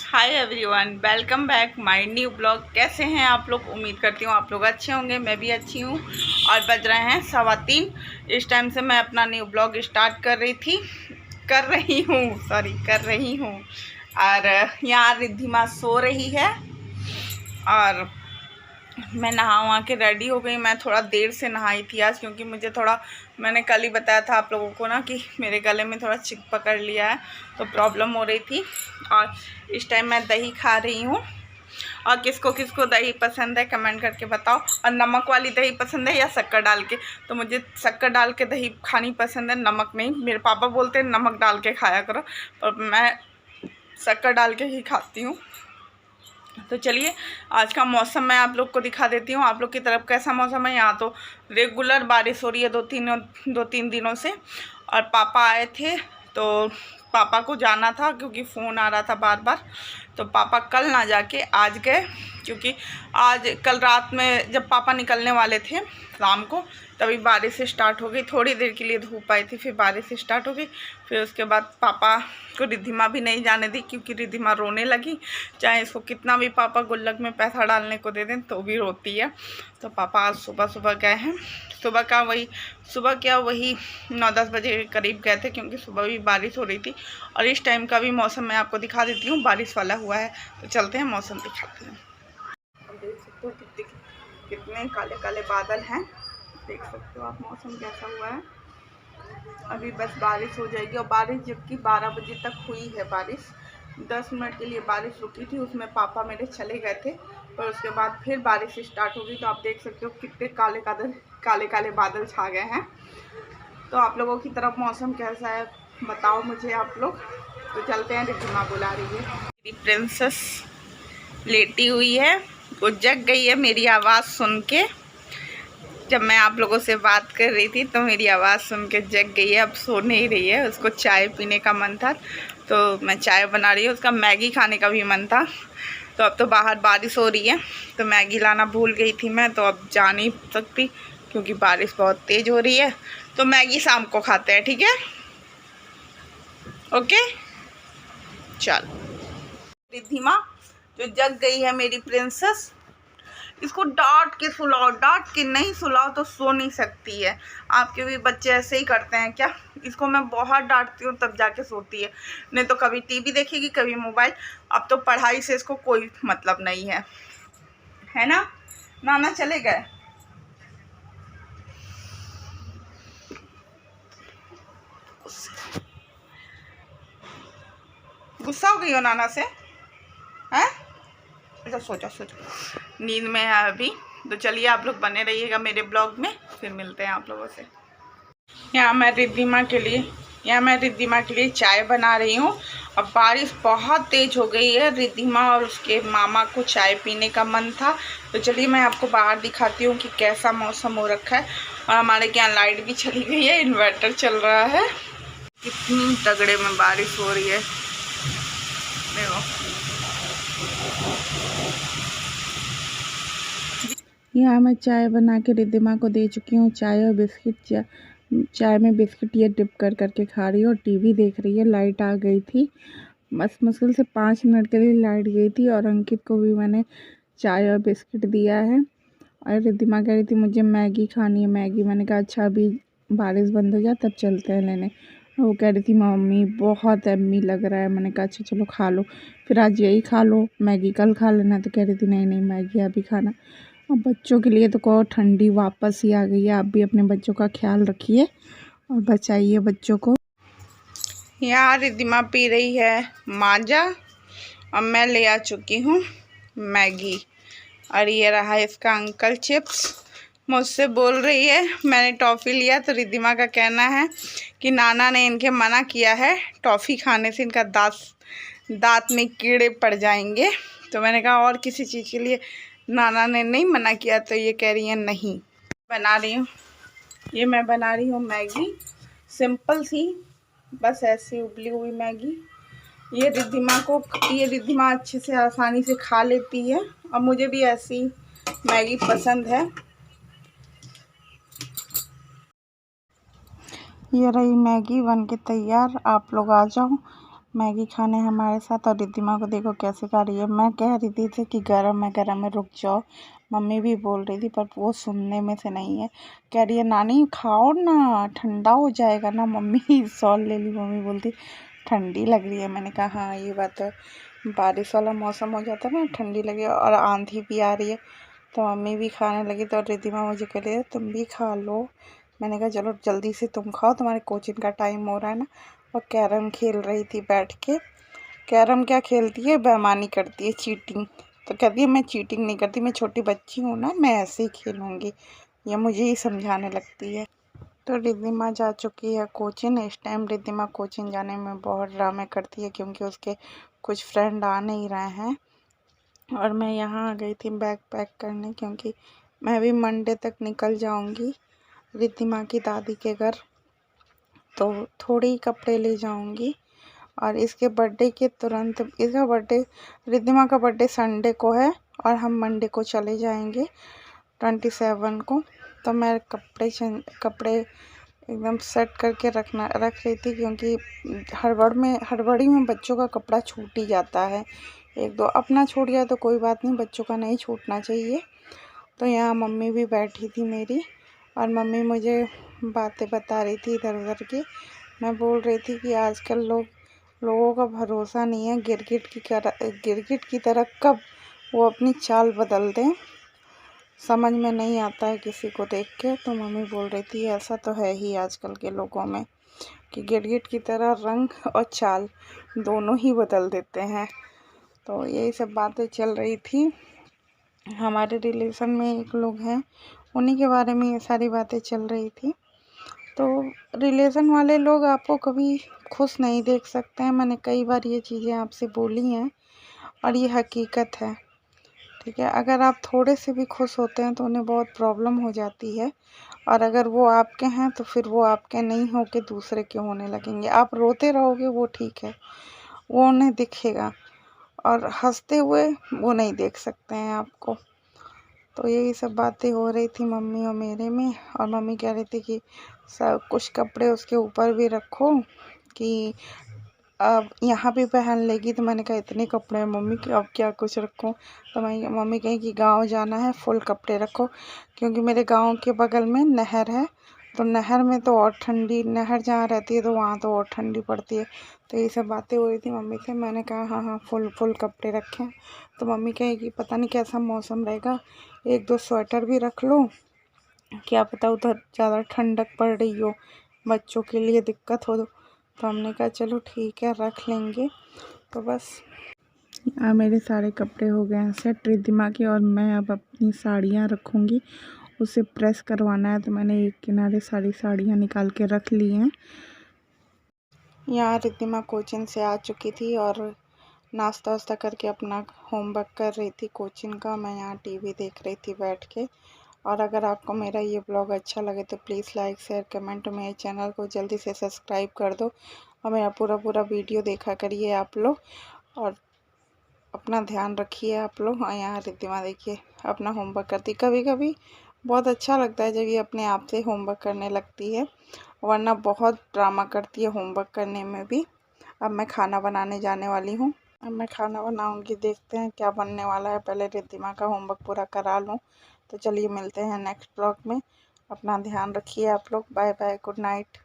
Hi everyone, welcome back my new blog. कैसे हैं आप लोग? उम्मीद करती हूँ आप लोग अच्छे होंगे। मैं भी अच्छी हूँ। और बज रहे हैं 3:15। इस टाइम से मैं अपना न्यू ब्लॉग स्टार्ट कर रही हूँ। और यहाँ रिद्धिमा सो रही है और मैं नहा वहा के रेडी हो गई। मैं थोड़ा देर से नहाई थी आज, क्योंकि मुझे थोड़ा, मैंने कल ही बताया था आप लोगों को ना कि मेरे गले में थोड़ा चिक पकड़ लिया है, तो प्रॉब्लम हो रही थी। और इस टाइम मैं दही खा रही हूँ। और किसको किसको दही पसंद है कमेंट करके बताओ। और नमक वाली दही पसंद है या शक्कर डाल के? तो मुझे शक्कर डाल के दही खानी पसंद है, नमक नहीं। मेरे पापा बोलते हैं नमक डाल के खाया करो, पर मैं शक्कर डाल के ही खाती हूँ। तो चलिए आज का मौसम मैं आप लोग को दिखा देती हूँ। आप लोग की तरफ कैसा मौसम है? यहाँ तो रेगुलर बारिश हो रही है दो तीन दिनों से। और पापा आए थे तो पापा को जाना था, क्योंकि फ़ोन आ रहा था बार बार। तो पापा कल ना जाके आज गए, क्योंकि कल रात में जब पापा निकलने वाले थे शाम को, तभी बारिश स्टार्ट हो गई। थोड़ी देर के लिए धूप आई थी, फिर बारिश स्टार्ट हो गई। फिर उसके बाद पापा को रिद्धिमा भी नहीं जाने दी, क्योंकि रिद्धिमा रोने लगी। चाहे इसको कितना भी पापा गुल्लक में पैसा डालने को दे दें तो भी रोती है। तो पापा आज सुबह गए हैं। सुबह क्या वही 9-10 बजे के करीब गए थे, क्योंकि सुबह भी बारिश हो रही थी। और इस टाइम का भी मौसम मैं आपको दिखा देती हूँ, बारिश वाला हुआ है। तो चलते हैं मौसम दिखाते हैं। देख सकते हो कितने काले काले बादल हैं। देख सकते हो आप मौसम कैसा हुआ है। अभी बस बारिश हो जाएगी। और बारिश जबकि 12 बजे तक हुई है बारिश। 10 मिनट के लिए बारिश रुकी थी, उसमें पापा मेरे चले गए थे। पर उसके बाद फिर बारिश स्टार्ट हो गई। तो आप देख सकते हो कितने काले काले बादल छा गए हैं। तो आप लोगों की तरफ मौसम कैसा है बताओ मुझे आप लोग। तो चलते हैं, रिद्धिमा बुला रही है। मेरी प्रिंसेस लेटी हुई है, वो जग गई है मेरी आवाज़ सुन के। जब मैं आप लोगों से बात कर रही थी तो मेरी आवाज़ सुन के जग गई है। अब सो नहीं रही है, उसको चाय पीने का मन था तो मैं चाय बना रही हूँ। उसका मैगी खाने का भी मन था। तो अब तो बाहर बारिश हो रही है, तो मैगी लाना भूल गई थी मैं, तो अब जा नहीं सकती क्योंकि बारिश बहुत तेज़ हो रही है। तो मैगी शाम को खाते हैं, ठीक है? ओके चल। रिद्धिमा जो जग गई है मेरी प्रिंसेस, इसको डांट के सुलाओ। डांट के नहीं सुलाओ तो सो नहीं सकती है। आपके भी बच्चे ऐसे ही करते हैं क्या? इसको मैं बहुत डांटती हूँ तब जाके सोती है, नहीं तो कभी टीवी देखेगी कभी मोबाइल। अब तो पढ़ाई से इसको कोई मतलब नहीं है ना? नाना चले गए। गुस्सा हो गई हो नाना से? हैं? अच्छा सोचो नींद में है अभी। तो चलिए आप लोग बने रहिएगा मेरे ब्लॉग में, फिर मिलते हैं आप लोगों से। यहाँ मैं रिद्धिमा के लिए चाय बना रही हूँ। अब बारिश बहुत तेज़ हो गई है। रिद्धिमा और उसके मामा को चाय पीने का मन था। तो चलिए मैं आपको बाहर दिखाती हूँ कि कैसा मौसम हो रखा है। और हमारे यहाँ लाइट भी चली गई है, इन्वर्टर चल रहा है। कितनी तगड़े में बारिश हो रही है देखो। यहाँ मैं चाय बना के रिद्धिमा को दे चुकी हूँ। चाय और बिस्किट, चाय में बिस्किट ये डिप कर करके खा रही है और टीवी देख रही है। लाइट आ गई थी, बस मुश्किल से 5 मिनट के लिए लाइट गई थी। और अंकित को भी मैंने चाय और बिस्किट दिया है। और रिद्धिमा कह रही थी मुझे मैगी खानी है। मैंने कहा अच्छा अभी बारिश बंद हो जाए तब चलते हैं लेने। वो कह रही थी मम्मी बहुत यम्मी लग रहा है। मैंने कहा अच्छा चलो खा लो, फिर आज यही खा लो, मैगी कल खा लेना। तो कह रही थी नहीं मैगी अभी खाना। अब बच्चों के लिए तो को ठंडी वापस ही आ गई है। आप भी अपने बच्चों का ख्याल रखिए और बचाइए बच्चों को। यहाँ रिद्धिमा पी रही है माजा और मैं ले आ चुकी हूँ मैगी। और ये रहा इसका अंकल चिप्स। मुझसे बोल रही है, मैंने टॉफ़ी लिया तो रिद्धिमा का कहना है कि नाना ने इनके मना किया है टॉफ़ी खाने से, इनका दांत में कीड़े पड़ जाएंगे। तो मैंने कहा और किसी चीज़ के लिए नाना ने नहीं मना किया। तो ये कह रही है नहीं। बना रही हूँ, ये मैं बना रही हूँ मैगी, सिंपल सी, बस ऐसी उबली हुई मैगी। ये रिद्धिमा अच्छे से आसानी से खा लेती है और मुझे भी ऐसी मैगी पसंद है। ये रही मैगी बन के तैयार। आप लोग आ जाओ, मैगी खाने हमारे साथ। और रिद्धिमा को देखो कैसे खा रही है। मैं कह रही थी कि गरम है रुक जाओ, मम्मी भी बोल रही थी, पर वो सुनने में से नहीं है। कह रही है नानी खाओ ना, ठंडा हो जाएगा ना। मम्मी सॉल ले ली, मम्मी बोलती ठंडी लग रही है। मैंने कहा हाँ ये बात है, बारिश वाला मौसम हो जाता है ना, ठंडी लगी और आंधी भी आ रही है। तो मम्मी भी खाने लगी, तो रिद्धिमा मुझे कह रही है तुम भी खा लो। मैंने कहा चलो जल्दी से तुम खाओ, तुम्हारे कोचिंग का टाइम हो रहा है ना। और कैरम खेल रही थी बैठ के। कैरम क्या खेलती है, बेईमानी करती है, चीटिंग। तो कहती है मैं चीटिंग नहीं करती, मैं छोटी बच्ची हूँ ना, मैं ऐसे ही खेलूँगी। ये मुझे ही समझाने लगती है। तो रिद्धिमा जा चुकी है कोचिंग। इस टाइम रिद्धिमा कोचिंग जाने में बहुत ड्रामे करती है, क्योंकि उसके कुछ फ्रेंड आ नहीं रहे हैं। और मैं यहाँ आ गई थी बैग पैक करने, क्योंकि मैं भी मंडे तक निकल जाऊँगी रिद्धिमा की दादी के घर। तो थोड़े ही कपड़े ले जाऊँगी। और इसके बर्थडे के तुरंत, इसका बर्थडे, रिद्धिमा का बर्थडे संडे को है और हम मंडे को चले जाएंगे 27 को। तो मैं कपड़े एकदम सेट करके रख रही थी, क्योंकि हड़बड़ी में बच्चों का कपड़ा छूट ही जाता है। एक दो अपना छूट जाए तो कोई बात नहीं, बच्चों का नहीं छूटना चाहिए। तो यहाँ मम्मी भी बैठी थी मेरी, और मम्मी मुझे बातें बता रही थी इधर उधर की। मैं बोल रही थी कि आजकल लोगों का भरोसा नहीं है, गिरगिट की तरह कब वो अपनी चाल बदल दें, समझ में नहीं आता है किसी को देख के। तो मम्मी बोल रही थी ऐसा तो है ही आजकल के लोगों में, कि गिरगिट की तरह रंग और चाल दोनों ही बदल देते हैं। तो यही सब बातें चल रही थी। हमारे रिलेशन में एक लोग हैं, उन्हीं के बारे में ये सारी बातें चल रही थी। तो रिलेशन वाले लोग आपको कभी खुश नहीं देख सकते हैं। मैंने कई बार ये चीज़ें आपसे बोली हैं, और ये हकीकत है, ठीक है। अगर आप थोड़े से भी खुश होते हैं तो उन्हें बहुत प्रॉब्लम हो जाती है, और अगर वो आपके हैं तो फिर वो आपके नहीं होके दूसरे के होने लगेंगे। आप रोते रहोगे वो ठीक है, वो उन्हें दिखेगा, और हंसते हुए वो नहीं देख सकते हैं आपको। तो यही सब बातें हो रही थी मम्मी और मेरे में। और मम्मी कह रही थी कि सब कुछ कपड़े उसके ऊपर भी रखो, कि अब यहाँ भी पहन लेगी। तो मैंने कहा इतने कपड़े हैं मम्मी कि अब क्या कुछ रखूँ। तो मम्मी कही कि गांव जाना है, फुल कपड़े रखो, क्योंकि मेरे गांव के बगल में नहर है। तो नहर में तो और ठंडी, नहर जहाँ रहती है तो वहाँ तो और ठंडी पड़ती है। तो ये सब बातें हो रही थी मम्मी से। मैंने कहा हाँ हाँ फुल कपड़े रखें। तो मम्मी कहे कि पता नहीं कैसा मौसम रहेगा, एक दो स्वेटर भी रख लो, क्या पता उधर ज़्यादा ठंडक पड़ रही हो, बच्चों के लिए दिक्कत हो। तो हमने कहा चलो ठीक है रख लेंगे। तो बस मेरे सारे कपड़े हो गए हैं सेट रिद्धिमा के, और मैं अब अपनी साड़ियाँ रखूँगी। उसे प्रेस करवाना है, तो मैंने एक किनारे सारी साड़ियाँ निकाल के रख ली हैं। यहाँ रिद्धिमा कोचिंग से आ चुकी थी और नाश्ता वास्ता करके अपना होमवर्क कर रही थी कोचिंग का। मैं यहाँ टीवी देख रही थी बैठ के। और अगर आपको मेरा ये ब्लॉग अच्छा लगे तो प्लीज़ लाइक शेयर कमेंट, मेरे चैनल को जल्दी से सब्सक्राइब कर दो, और मेरा पूरा वीडियो देखा करिए आप लोग। और अपना ध्यान रखिए आप लोग। और यहाँ रिद्धिमा देखिए अपना होमवर्क करती। कभी कभी बहुत अच्छा लगता है जब ये अपने आप से होमवर्क करने लगती है, वरना बहुत ड्रामा करती है होमवर्क करने में भी। अब मैं खाना बनाने जाने वाली हूँ। अब मैं खाना बनाऊंगी, देखते हैं क्या बनने वाला है। पहले रिद्धिमा का होमवर्क पूरा करा लूँ। तो चलिए मिलते हैं नेक्स्ट ब्लॉग में। अपना ध्यान रखिए आप लोग। Bye bye, good night.